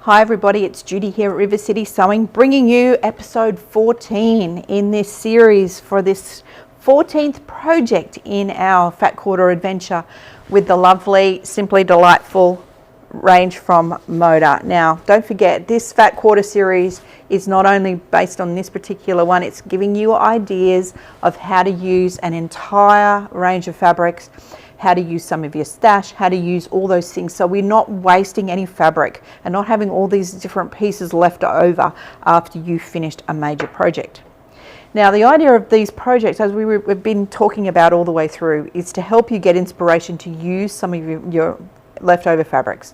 Hi everybody, it's Judy here at River City Sewing, bringing you episode 14 in this series for this 14th project in our Fat Quarter adventure with the lovely, Simply Delightful range from Moda. Now, don't forget, this Fat Quarter series is not only based on this particular one, it's giving you ideas of how to use an entire range of fabrics, how to use some of your stash, how to use all those things, so we're not wasting any fabric and not having all these different pieces left over after you've finished a major project. Now, the idea of these projects, as we've been talking about all the way through, is to help you get inspiration to use some of your leftover fabrics.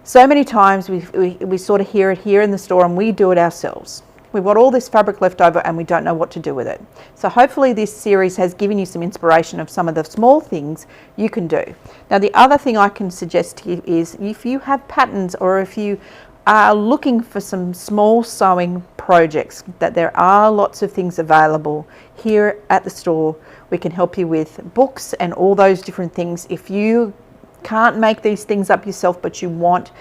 So many times we sort of hear it here in the store and we do it ourselves. We've got all this fabric left over and we don't know what to do with it. So hopefully this series has given you some inspiration of some of the small things you can do. Now, the other thing I can suggest to you is, if you have patterns or if you are looking for some small sewing projects, that there are lots of things available here at the store. We can help you with books and all those different things. If you can't make these things up yourself, but you want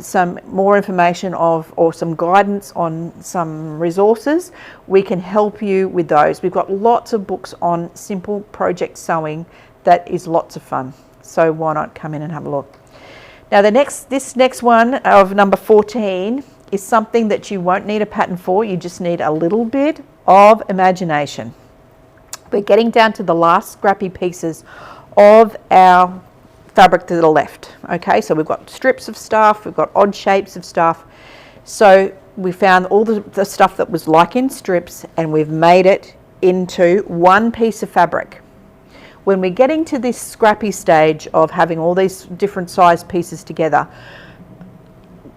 some more information or some guidance on some resources, we can help you with those. We've got lots of books on simple project sewing that is lots of fun. So why not come in and have a look? Now, this next one of number 14 is something that you won't need a pattern for. You just need a little bit of imagination. We're getting down to the last scrappy pieces of our fabric to the left. Okay, so we've got strips of stuff, we've got odd shapes of stuff. So we found all the stuff that was like in strips and we've made it into one piece of fabric. When we're getting to this scrappy stage of having all these different size pieces together,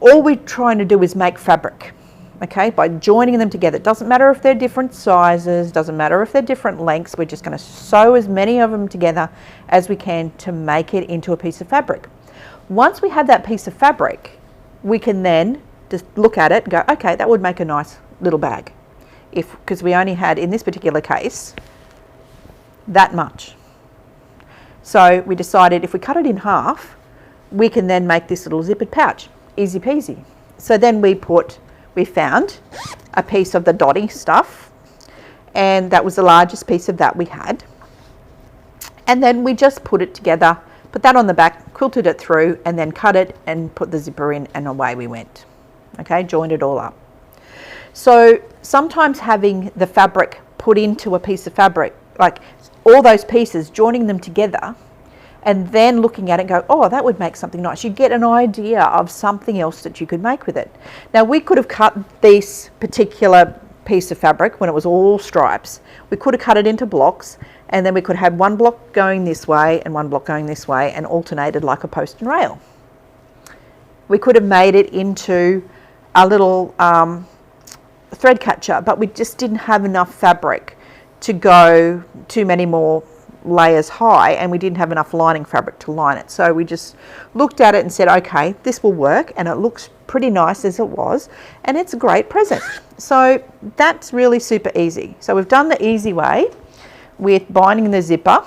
all we're trying to do is make fabric. Okay, by joining them together. It doesn't matter if they're different sizes, doesn't matter if they're different lengths, we're just going to sew as many of them together as we can to make it into a piece of fabric. Once we have that piece of fabric, we can then just look at it and go, okay, that would make a nice little bag. Because we only had, in this particular case, that much. So we decided if we cut it in half, we can then make this little zippered pouch. Easy peasy. So then we found a piece of the dotty stuff, and that was the largest piece of that we had. And then we just put it together, put that on the back, quilted it through, and then cut it and put the zipper in, and away we went. Okay, joined it all up. So sometimes having the fabric put into a piece of fabric, like all those pieces, joining them together, and then looking at it and go, oh, that would make something nice. You get an idea of something else that you could make with it. Now, we could have cut this particular piece of fabric when it was all stripes. We could have cut it into blocks, and then we could have one block going this way and one block going this way and alternated like a post and rail. We could have made it into a little thread catcher, but we just didn't have enough fabric to go too many more layers high, and we didn't have enough lining fabric to line it. So we just looked at it and said, okay, this will work, and it looks pretty nice as it was, and it's a great present. So that's really super easy. So we've done the easy way with binding the zipper.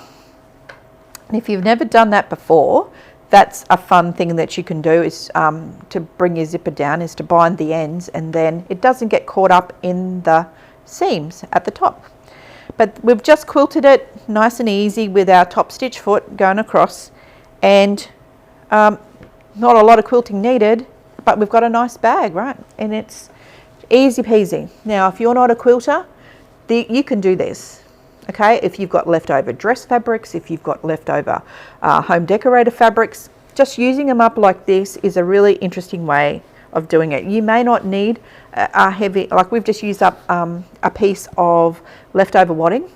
And if you've never done that before, that's a fun thing that you can do, is to bring your zipper down, is to bind the ends, and then it doesn't get caught up in the seams at the top. But we've just quilted it nice and easy with our top stitch foot going across, and not a lot of quilting needed, but we've got a nice bag, right? And it's easy peasy. Now, if you're not a quilter, you can do this, okay? If you've got leftover dress fabrics, if you've got leftover home decorator fabrics, just using them up like this is a really interesting way of doing it. You may not need a heavy, like we've just used up a piece of leftover wadding,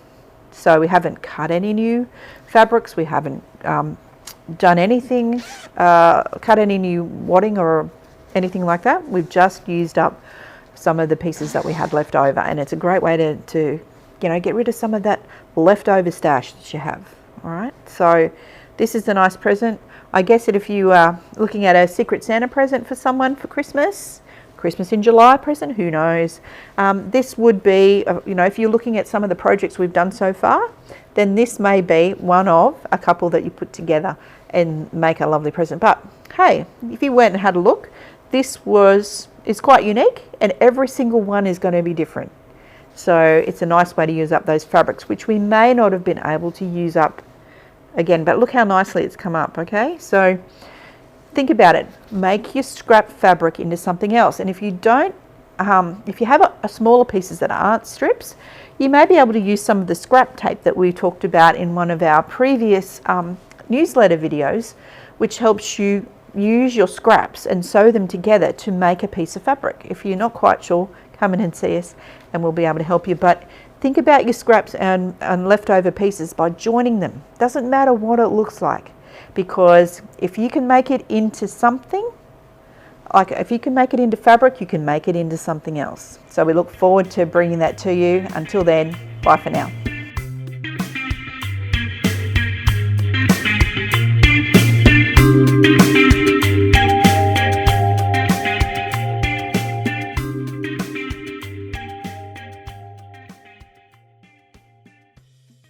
so we haven't cut any new fabrics, we haven't done anything, cut any new wadding or anything like that. We've just used up some of the pieces that we had left over, and it's a great way to get rid of some of that leftover stash that you have. All right, so this is a nice present. I guess that if you are looking at a Secret Santa present for someone for Christmas in July present, who knows, this would be, if you're looking at some of the projects we've done so far, then this may be one of a couple that you put together and make a lovely present. But hey, if you went and had a look, this is quite unique, and every single one is going to be different. So it's a nice way to use up those fabrics, which we may not have been able to use up again, but look how nicely it's come up. Okay, so think about it. Make your scrap fabric into something else. And if you don't, if you have a smaller pieces that aren't strips, you may be able to use some of the scrap tape that we talked about in one of our previous newsletter videos, which helps you use your scraps and sew them together to make a piece of fabric. If you're not quite sure, come in and see us and we'll be able to help you. But think about your scraps and leftover pieces by joining them. Doesn't matter what it looks like, because if you can make it into something, like if you can make it into fabric, you can make it into something else. So we look forward to bringing that to you. Until then, bye for now.